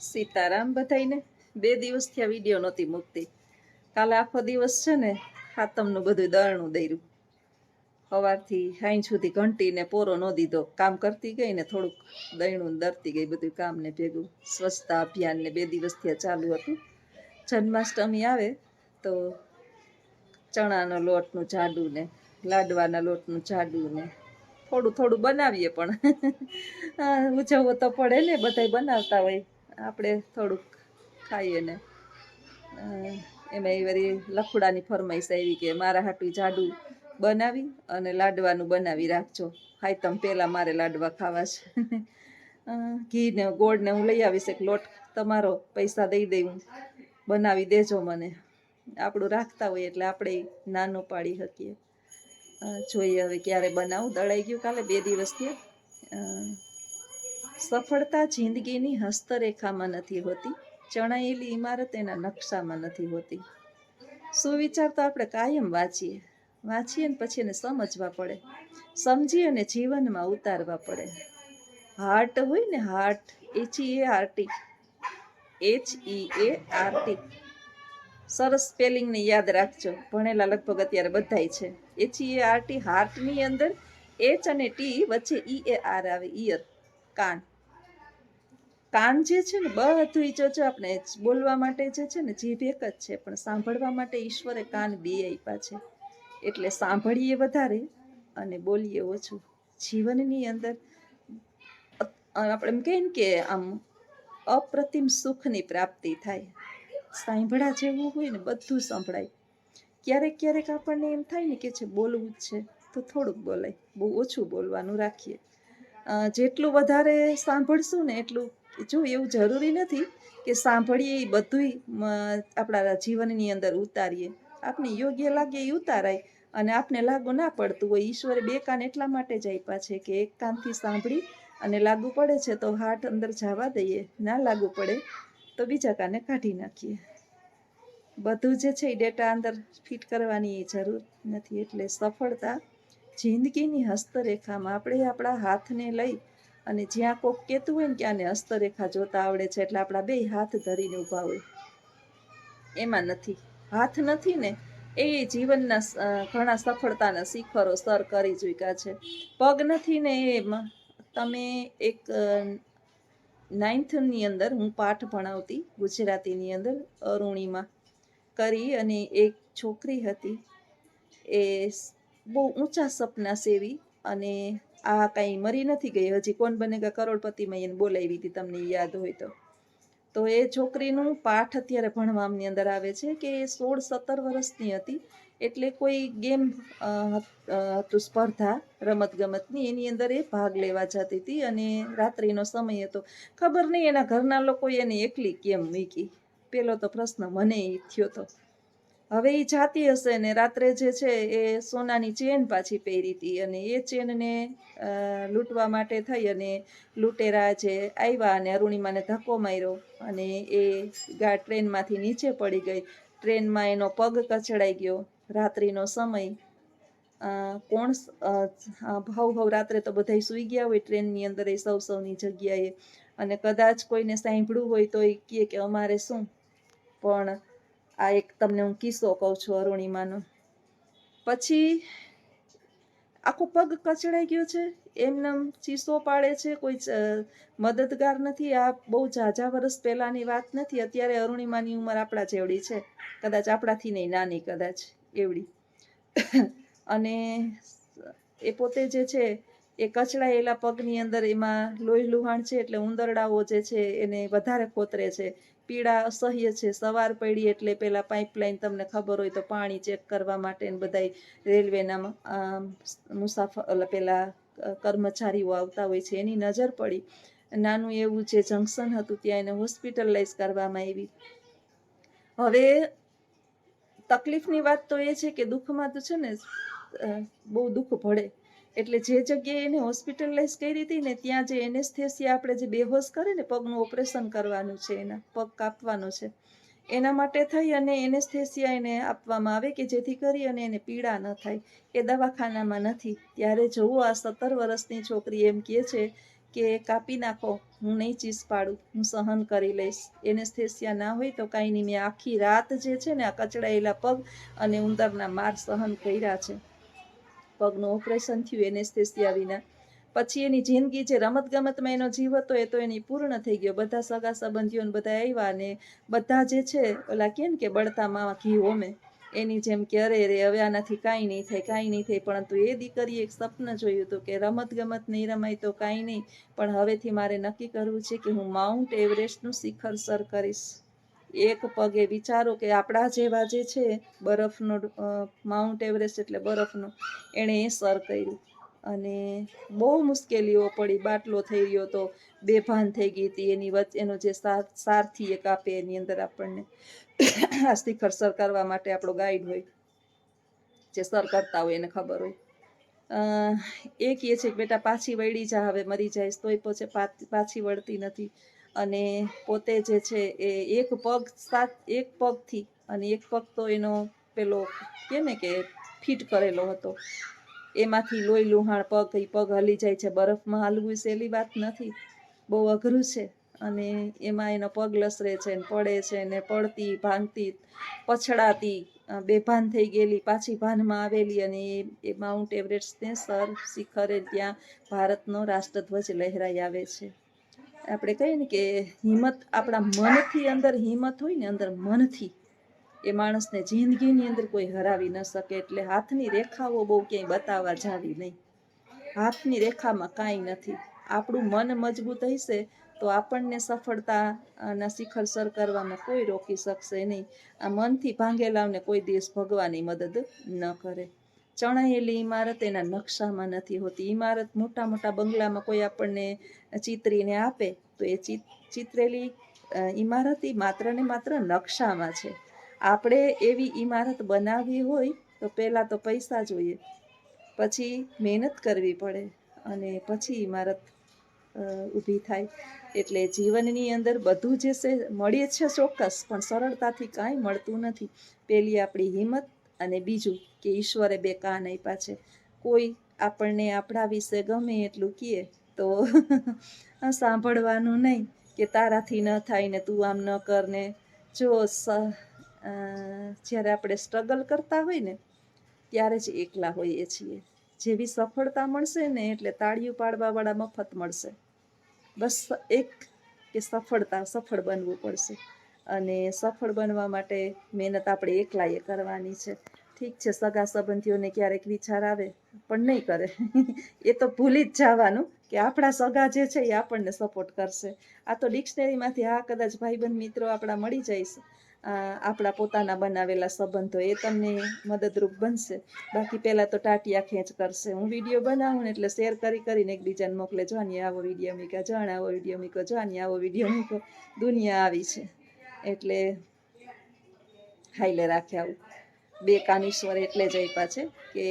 સીતારામ બધાઈને 2 દિવસથી આ વિડીયો નહોતી મૂકતી. કાલે આખો દિવસ છે ને હાતમનું બધું દળનું દર્યું. સવારથી સાંજ સુધી ઘંટીને પોરો ન દીધો. કામ કરતી ગઈ ને થોડુંક દળનું દરતી ગઈ બધું કામ ને ભેગું. સ્વચ્છતા અભિયાન ને 2 દિવસથી ચાલુ હતું. જન્માષ્ટમી આવે તો ચણાનો લોટનું જાડું ને લાડવાના લોટનું જાડું ને થોડું થોડું બનાવીએ, પણ ઉજવવો તો પડે ને, બધાય બનાવતા હોય, આપણે થોડુંક ખાઈએ ને. એમાં વળી લખુડાની ફરમાઈશ આવી કે મારા હાટું જાડું બનાવી અને લાડવાનું બનાવી રાખજો. હાયતમ પહેલાં મારે લાડવા ખાવા છે. ઘી ને ગોળ ને હું લઈ આવીશ, એક લોટ તમારો પૈસા દઈ દઈ, હું બનાવી દેજો મને. આપણું રાખતા હોય એટલે આપણે નાનું પાડી શકીએ. જોઈએ હવે ક્યારે બનાવું. દળાઈ ગયું કાલે 2 દિવસથી. સફળતા જિંદગીની હસ્તરેખામાં નથી હોતી, ચણાયેલી ઇમારત એના નકશામાં નથી હોતી. સુવિચાર તો આપણે કાયમ વાંચીએ ને પછી એને સમજવા પડે, સમજી અને જીવનમાં ઉતારવા પડે. હાર્ટ હોય ને, હાર્ટ, HEART, સરસ સ્પેલિંગને યાદ રાખજો, ભણેલા લગભગ અત્યારે બધાય છે. HEART, હાર્ટની અંદર H અને T વચ્ચે EAR આવે, ઈયર, કાન. કાન જે છે ને બધું જોજો, આપણે બોલવા માટે જે છે ને જીભ એક જ છે, પણ સાંભળવા માટે ઈશ્વરે કાન 2 આપ્યા છે. એટલે સાંભળીએ વધારે અને બોલીએ ઓછું. જીવનની અંદર આપણે એમ કહીએ ને કે આમ અપ્રતિમ સુખની પ્રાપ્તિ થાય. સાંભળા જેવું હોય ને બધું સંભળાય. ક્યારેક ક્યારેક આપણને એમ થાય ને કે છે બોલવું જ છે તો થોડુંક બોલાય, બહુ ઓછું બોલવાનું રાખીએ. જેટલું વધારે સાંભળશું ને એટલું, જો એવું જરૂરી નથી કે સાંભળીએ એ બધું આપણા જીવનની અંદર ઉતારીએ. આપને યોગ્ય લાગે એ ઉતારાય, અને આપને લાગુ ના પડતું હોય. ઈશ્વરે 2 કાન એટલા માટે જ આપ્યા છે કે એક કાનથી સાંભળી અને લાગુ પડે છે તો હાર્ટ અંદર જવા દઈએ, ના લાગુ પડે તો બીજા કાને કાઢી નાખીએ. બધું જે છે એ ડેટા અંદર ફિટ કરવાની જરૂર નથી. એટલે સફળતા જિંદગીની હસ્તરેખામાં, આપણે આપણા હાથને લઈ અને જ્યાં કોક કહેતું હોય ને કે આને હસ્તરેખા જોતા આવડે છે એટલે આપણા 2 હાથ ધરીને ઊભા હોય, એમાં નથી. હાથ નથી ને એ જીવનના ઘણા સફળતાના શિખરો સર કરી ચૂક્યા છે. પગ નથી ને એમાં તમે એક 9th અંદર હું પાઠ ભણાવતી ગુજરાતીની અંદર, અરુણિમા કરી, અને એક છોકરી હતી એ બહુ ઊંચા સપના સેવી, અને આ કાંઈ મરી નથી ગઈ હજી. કોણ બનેગા કરોડપતિમાં એને બોલાવી હતી, તમને યાદ હોય તો એ છોકરીનું પાઠ અત્યારે ભણવાની અંદર આવે છે કે 16-17 વર્ષની હતી. એટલે કોઈ ગેમ હતું, સ્પર્ધા રમતગમતની, એની અંદર એ ભાગ લેવા જતી હતી, અને રાત્રિનો સમય હતો. ખબર નહીં એના ઘરના લોકોએ એને એકલી કેમ મૂકી, પેલો તો પ્રશ્ન મને એ થયો હતો. હવે એ જાતી હશે ને રાત્રે જે છે એ સોનાની ચેન પાછી પહેરી હતી, અને એ ચેનને લૂંટવા માટે થઈ અને લૂંટેરા જે આવ્યા અને અરુણિમાને ધક્કો માર્યો, અને એ ટ્રેનમાંથી નીચે પડી ગઈ. ટ્રેનમાં એનો પગ કચડાઈ ગયો. રાત્રિનો સમય, કોણ ભાવ રાત્રે તો બધા સૂઈ ગયા હોય ટ્રેનની અંદર, એ સૌની જગ્યાએ, અને કદાચ કોઈને સાંભળ્યું હોય તો એ કહે કે અમારે શું. પણ આ એક તમને હું કિસ્સો કહું છું અરુણિમાનો. પછી આખો પગ કચડાઈ ગયો છે, એમને ચીસો પાડે છે, કોઈ મદદગાર નથી. આ બહુ ઝાઝા વર્ષ પહેલાંની વાત નથી. અત્યારે અરુણિમાની ઉંમર આપણા જેવડી છે, કદાચ આપણાથી નહીં નાની, કદાચ એવડી. અને એ પોતે જે છે એ કચડાયેલા પગની અંદર એમાં લોહી લુહાણ છે, એટલે ઉંદરડાઓ જે છે એને વધારે ખોતરે છે. પીડા અસહ્ય છે. સવાર પડી એટલે પેલા પાઇપલાઇન, તમને ખબર હોય તો પાણી ચેક કરવા માટે બધા રેલવેના મુસાફર પેલા કર્મચારીઓ આવતા હોય છે, એની નજર પડી. નાનું એવું જે જંકશન હતું ત્યાં એને હોસ્પિટલાઇઝ કરવામાં આવી. હવે તકલીફની વાત તો એ છે કે દુઃખમાં તો છે ને બહુ દુઃખ પડે. એટલે જે જગ્યાએ એને હોસ્પિટલાઇઝ કરી હતી ને ત્યાં જે એનેસ્થેસિયા, આપણે જે બેહોશ કરે ને, પગનું ઓપરેશન કરવાનું છે, એના પગ કાપવાનો છે, એના માટે થઈ અને એનેસ્થેસિયા એને આપવામાં આવે કે જેથી કરી અને એને પીડા ન થાય. એ દવાખાનામાં નથી. ત્યારે જોવો આ 17 વર્ષની છોકરી એમ કહે છે કે કાપી નાખો, હું નહીં ચીસ પાડું, હું સહન કરી લઈશ. એનેસ્થેસિયા ના હોય તો કાંઈ નહીં. મેં આખી રાત જે છે ને આ કચડાયેલા પગ અને ઉંદરના માર સહન કર્યા છે. પગનું ઓપરેશન થયું એનેસ્થેસિયા વિના. પછી એની જિંદગી જે રમતગમતમાં એનો જીવ હતો એ તો એની પૂર્ણ થઈ ગયો. બધા સગા સંબંધીઓને બધા આવ્યા ને બધા જે છે ઓલા કે ને કે બળતામાં ઘી હોમે એની જેમ કે અરે રે હવે આનાથી કાંઈ નહીં થાય, કાંઈ નહીં થાય. પરંતુ એ દીકરીએ એક સપન જોયું હતું કે રમતગમત નહીં રમાય તો કાંઈ નહીં, પણ હવેથી મારે નક્કી કરવું છે કે હું માઉન્ટ એવરેસ્ટનું શિખર સર કરીશ. એક પગે વિચારો કે આપણા જેવા જે છે બરફનો માઉન્ટ એવરેસ્ટ એટલે બરફનો, એણે એ સર કર્યું. અને બહુ મુશ્કેલીઓ પડી. બાટલો થઈ ગયો તો, બેભાન થઈ ગઈ હતી. એની વચ્ચે એનો જે સારથી એક આપે એની અંદર આપણને આ શિખર સર કરવા માટે આપણો ગાઈડ હોય, જે સર કરતા હોય એને ખબર હોય. એ કહે છે કે બેટા પાછી વળી જા, હવે મરી જાય તોય પછી પાછી વળતી નથી. અને પોતે જે છે એ એક પગથી, અને એક પગ તો એનો પેલો કે ને કે ફિટ કરેલો હતો, એમાંથી લોહી લુહાણ પગ હલી જાય છે. બરફમાં હાલવું સહેલી વાત નથી, બહુ અઘરું છે. અને એમાં એનો પગ લસરે છે ને પડે છે ને પડતી ભાંગતી પછડાતી બેભાન થઈ ગયેલી, પાછી ભાનમાં આવેલી. અને એ માઉન્ટ એવરેસ્ટને સર શિખરે ત્યાં ભારતનો રાષ્ટ્રધ્વજ લહેરાઈ આવે છે. આપણે કહીએ ને કે હિંમત આપણા મનથી, અંદર હિંમત હોય ને અંદર મનથી, એ માણસને જિંદગીની અંદર કોઈ હરાવી ન શકે. એટલે હાથની રેખાઓ બહુ ક્યાંય બતાવવા જાવી નહીં. હાથની રેખામાં કાંઈ નથી. આપણું મન મજબૂત હશે તો આપણને સફળતાના શિખર સર કરવામાં કોઈ રોકી શકશે નહીં. આ મનથી ભાંગેલાઓને કોઈ દિવસ ભગવાનની મદદ ન કરે. ચણાયેલી ઇમારત એના નકશામાં નથી હોતી. ઇમારત મોટા મોટા બંગલામાં કોઈ આપણને ચિતરીને આપે તો એ ચિતરેલી ઇમારત એ માત્ર ને માત્ર નકશામાં છે. આપણે એવી ઇમારત બનાવવી હોય તો પહેલાં તો પૈસા જોઈએ, પછી મહેનત કરવી પડે, અને પછી ઇમારત ઊભી થાય. એટલે જીવનની અંદર બધું જે છે મળે છે ચોક્કસ, પણ સરળતાથી કાંઈ મળતું નથી. પહેલી આપણી હિંમત, અને બીજું કે ઈશ્વરે બે કાન આપ્યા છે. કોઈ આપણને આપણા વિશે ગમે એટલું કહે તો સાંભળવાનું નહીં, કે તારાથી ન થાય ને તું આમ ન કર ને. જો જ્યારે આપણે સ્ટ્રગલ કરતા હોય ને ત્યારે જ એકલા હોઈએ છીએ. જેવી સફળતા મળશે ને એટલે તાળીઓ પાડવાવાળા મફત મળશે. બસ એક કે સફળ બનવું પડશે. અને સફળ બનવા માટે મહેનત આપણે એકલાએ કરવાની છે. ઠીક છે, સગા સંબંધીઓને ક્યારેક વિચાર આવે પણ નહીં કરે એ તો ભૂલી જ જવાનું કે આપણા સગા જે છે એ આપણને સપોર્ટ કરશે. આ તો ડિક્શનરીમાંથી હા કદાચ ભાઈબંધ મિત્રો આપણા મળી જાય, આપણા પોતાના બનાવેલા સંબંધો, એ તમને મદદરૂપ બનશે. બાકી પહેલાં તો ટાટિયા ખેંચ કરશે. હું વિડીયો બનાવું ને એટલે શેર કરીને એકબીજાને મોકલે, જોવાની આવો વિડીયો મૂક્યો, જાણ આવો વિડીયો મૂક્યો, જોવાની આવો વિડીયો મૂક્યો. દુનિયા આવી છે એટલે હાઈલે રાખે આવું. બે કાન ઈશ્વર એટલે જ આપ્યા છે કે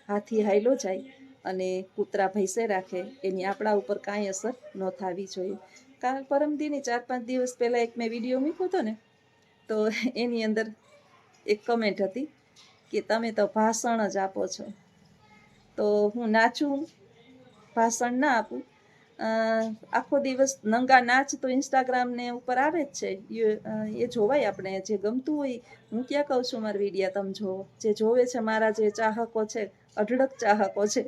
હાથી હાઈલો જાય અને કૂતરા ભૈસે રાખે, એની આપણા ઉપર કાંઈ અસર ન થવી જોઈએ. પરમદીની 4-5 દિવસ પહેલાં એક મેં વિડીયો મૂક્યો હતો ને, તો એની અંદર એક કમેન્ટ હતી કે તમે તો ભાષણ જ આપો છો. તો હું નાચું, ભાષણ ના આપું. આખો દિવસ નંગા નાચ તો ઇન્સ્ટાગ્રામને ઉપર આવે જ છે, એ જોવાય આપણે. જે ગમતું હોય, હું ક્યાં કહું છું મારા વિડીયા તમે જોવો. જે જોવે છે મારા જે ચાહકો છે, અઢળક ચાહકો છે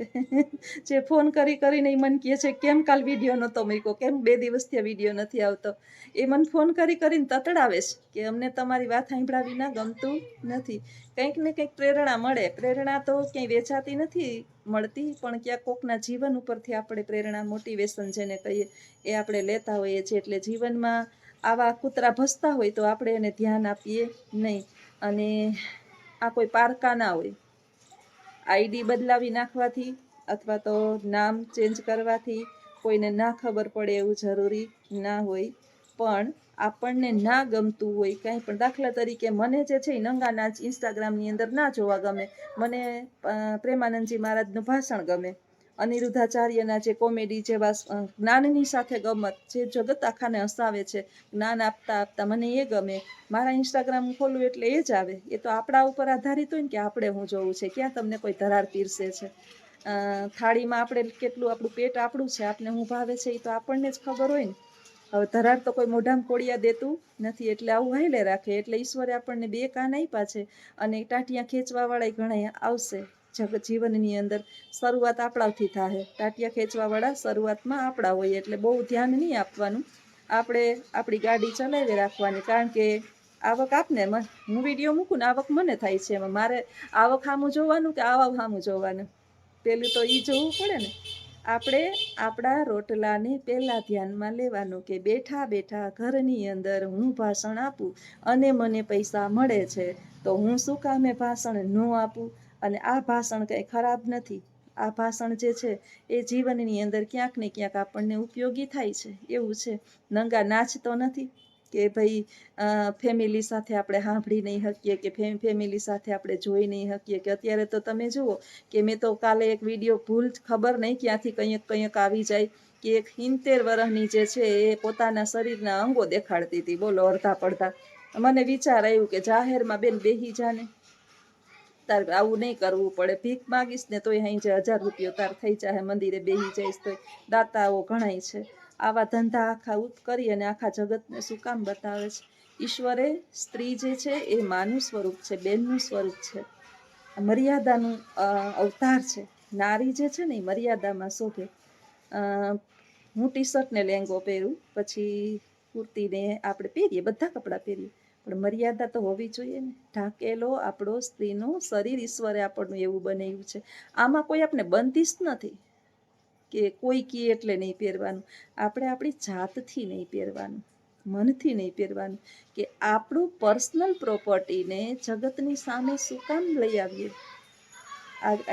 જે ફોન કરીને મને કહે છે કેમ કાલ વિડીયો નહોતો મૂક્યો, કેમ 2 દિવસથી આ વિડીયો નથી આવતો. એ મને ફોન કરીને તતડાવે છે કે અમને તમારી વાત સાંભળ્યા વિના ગમતું નથી. કંઈક ને કંઈક પ્રેરણા મળે. પ્રેરણા તો ક્યાંય વેચાતી નથી મળતી, પણ ક્યાંક કોકના જીવન ઉપરથી આપણે પ્રેરણા, મોટિવેશન જેને કહીએ એ આપણે લેતા હોઈએ છીએ. એટલે જીવનમાં આવા કૂતરા ભસતા હોય તો આપણે એને ધ્યાન આપીએ નહીં. અને આ કોઈ પારકા ના હોય. આઈડી બદલાવી નાખવાથી અથવા તો નામ ચેન્જ કરવાથી કોઈને ના ખબર પડે એવું જરૂરી ના હોય. પણ આપણને ના ગમતું હોય કાંઈ પણ, દાખલા તરીકે મને જે છે એ નંગા નાચ ઇન્સ્ટાગ્રામની અંદર ના જોવા ગમે. મને પ્રેમાનંદજી મહારાજનું ભાષણ ગમે, અનિરુદ્ધાચાર્યના જે કોમેડી જેવા જ્ઞાનની સાથે ગમત, જે જગત આખાને હસાવે છે, જ્ઞાન આપતા મને એ ગમે. મારા ઇન્સ્ટાગ્રામ ખોલવું એટલે એ જ આવે. એ તો આપણા ઉપર આધારિત હોય ને કે આપણે હું જોવું છે, ક્યાં તમને કોઈ ધરાર પીરસે છે. થાળીમાં આપણે કેટલું આપણું પેટ આપણું છે, આપણે હું ભાવે છે એ તો આપણને જ ખબર હોય ને. હવે ધરાર તો કોઈ મોઢામાં કોડિયા દેતું નથી, એટલે આવું હાઈલે રાખે. એટલે ઈશ્વરે આપણને બે કાન આપ્યા છે, અને ટાંટિયા ખેંચવાવાળા ઘણા આવશે જીવનની અંદર. શરૂઆત આપણાથી થાય. ટાંટિયા ખેંચવાવાળા શરૂઆતમાં આપણા હોય, એટલે બહુ ધ્યાન નહીં આપવાનું. આપણે આપણી ગાડી ચલાવી રાખવાની, કારણ કે આવક આપને, હું વિડીયો મૂકું ને આવક મને થાય છે. એમાં મારે આવક સામું જોવાનું કે આવા સામું જોવાનું? પેલું તો એ જોવું પડે ને. આપણે આપણા રોટલાને પહેલાં ધ્યાનમાં લેવાનું કે બેઠા બેઠા ઘરની અંદર હું ભાષણ આપું અને મને પૈસા મળે છે, તો હું શું કામે ભાષણ ન આપું? અને આ ભાષણ કંઈ ખરાબ નથી. આ ભાષણ જે છે એ જીવનની અંદર ક્યાંક ને ક્યાંક આપણને ઉપયોગી થાય છે. એવું છે, નંગા નાચતો નથી કે ભાઈ ફેમિલી સાથે આપણે સાંભળી નહીં શકીએ, કે ફેમિલી સાથે આપણે જોઈ નહીં શકીએ. કે અત્યારે તો તમે જુઓ કે મેં તો કાલે એક વિડીયો ભૂલ ખબર નહીં ક્યાંથી કંઈક આવી જાય કે એક 70 વર્ષની જે છે એ પોતાના શરીરના અંગો દેખાડતી હતી. બોલો, અડધા પડધા. મને વિચાર આવ્યું કે જાહેરમાં બેન બેહી જાને, તાર આવું નહીં કરવું પડે. ભીખ માગીશ ને તોય અહીં જે 1000 રૂપિયા તાર થઈ જાય, મંદિરે બેહી જઈશ તોય. દાતાઓ ઘણાય છે. આવા ધંધા આખા કરી અને આખા જગતને શું કામ બતાવે છે? ઈશ્વરે સ્ત્રી જે છે એ માનું સ્વરૂપ છે, બેનનું સ્વરૂપ છે, મર્યાદાનું અવતાર છે. નારી જે છે ને એ મર્યાદામાં શોભે. હું ટી શર્ટ ને લેંગો પહેરું, પછી કુર્તીને આપણે પહેરીએ, બધા કપડાં પહેરીએ, પણ મર્યાદા તો હોવી જોઈએ ને. ઢાંકેલો આપણો સ્ત્રીનો શરીર ઈશ્વરે આપણનું એવું બનાવ્યું છે. આમાં કોઈ આપણે બંધીશ નથી કે કોઈ કી એટલે નહીં પહેરવાનું. આપણે આપણી જાતથી નહીં પહેરવાનું, મનથી નહીં પહેરવાનું. કે આપણું પર્સનલ પ્રોપર્ટીને જગતની સામે શું કામ લઈ આવીએ?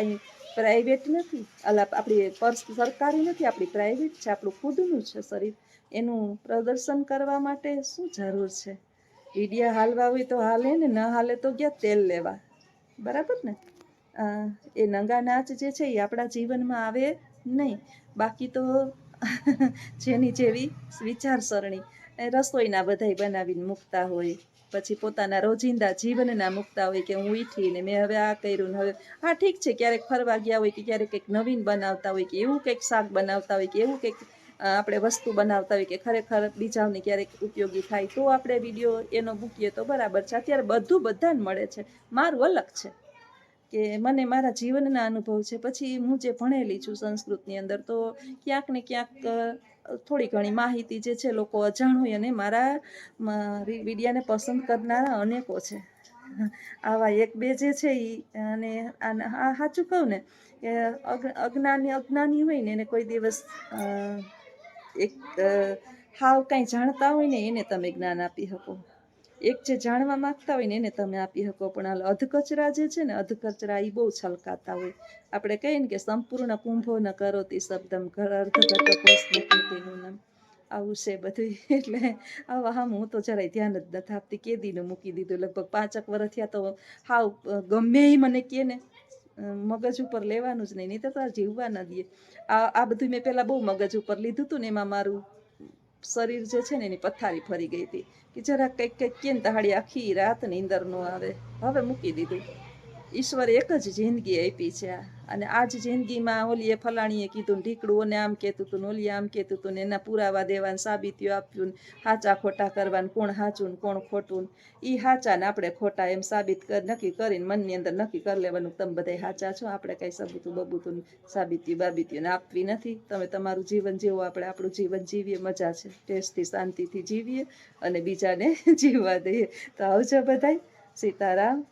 અહીં પ્રાઇવેટ નથી, આપણી પર્સ સરકારી નથી, આપણી પ્રાઇવેટ છે, આપણું ખુદનું છે શરીર. એનું પ્રદર્શન કરવા માટે શું જરૂર છે? વિડિયા હાલવા હોય તો હાલે ને, ન હાલે તો ગયા તેલ લેવા. બરાબર ને? એ નંગા નાચ જે છે એ આપણા જીવનમાં આવે નહીં. બાકી તો જેની જેવી વિચારસરણી. રસોઈના બધાય બનાવીને મૂકતા હોય, પછી પોતાના રોજિંદા જીવનના મૂકતા હોય કે હું ઉઠીને મેં હવે આ કર્યું ને હવે. હા ઠીક છે, ક્યારેક ફરવા ગયા હોય કે ક્યારેક કંઈક નવીન બનાવતા હોય, કે એવું કંઈક શાક બનાવતા હોય, કે એવું કંઈક આપણે વસ્તુ બનાવતા હોય કે ખરેખર બીજાઓને ક્યારેક ઉપયોગી થાય, તો આપણે વિડીયો એનો મૂકીએ તો બરાબર છે. અત્યારે બધું બધાને મળે છે, મારું અલગ છે કે મને મારા જીવનના અનુભવ છે. પછી હું જે ભણેલી છું સંસ્કૃતની અંદર, તો ક્યાંક ને ક્યાંક થોડી ઘણી માહિતી જે છે લોકો અજાણ હોય, અને મારા વિડીયાને પસંદ કરનારા અનેકો છે. આવા એક બે જે છે એ, અને આ સાચું કહું ને કે અજ્ઞાની હોય ને એને કોઈ દિવસ એક હાવ કાંઈ જાણતા હોય ને એને તમે જ્ઞાન આપી શકો. એક જે જાણવા માંગતા હોય ને એને તમે આપી શકો. પણ અધકચરા જે છે ને, અધકચરા એ બહુ છલકાતા હોય. આપણે કહીએ ને કે સંપૂર્ણ કુંભો ન કરોતી શબ્દમ અર્ધઘટકોસ્મિતિનું નામ. આવું છે બધું. એટલે આવા હામ હું તો જરાય ધ્યાન જ નથી આપતી. કેદીનું મૂકી દીધું. લગભગ 5 વર્ષ થયા તો હાવ ગમે એ મને કહે ને મગજ ઉપર લેવાનું જ નહીં તો જીવવા ન દે. આ બધું મેં પહેલાં બહુ મગજ ઉપર લીધું હતું ને, એમાં મારું શરીર જે છે ને એની પથારી ફરી ગઈ હતી કે જરાક કંઈક કેમ તહાડી આખી રાત નીંદર ન આવે. હવે મૂકી દીધું. ઈશ્વરે એક જ જિંદગી આપી છે, અને આ જ જિંદગીમાં ઓલીએ ફલાણીએ કીધું, ઢીકડું ને આમ કહેતું હતું ને ઓલી આમ કહેતું હતું ને, એના પુરાવા દેવાને સાબિતીઓ આપ્યું, સાચા ખોટા કરવાનું, કોણ સાચું ને કોણ ખોટું, એ સાચા ને આપણે ખોટા એમ સાબિત નક્કી કરીને મનની અંદર નક્કી કરી લેવાનું તમે બધા સાચા છો. આપણે કંઈ સબૂતું બબૂતું સાબિતીઓને આપવી નથી. તમે તમારું જીવન જીવો, આપણે આપણું જીવન જીવીએ, મજા છે, ટેસ્ટથી શાંતિથી જીવીએ અને બીજાને જીવવા દઈએ. તો આવજો બધાય. સીતારામ.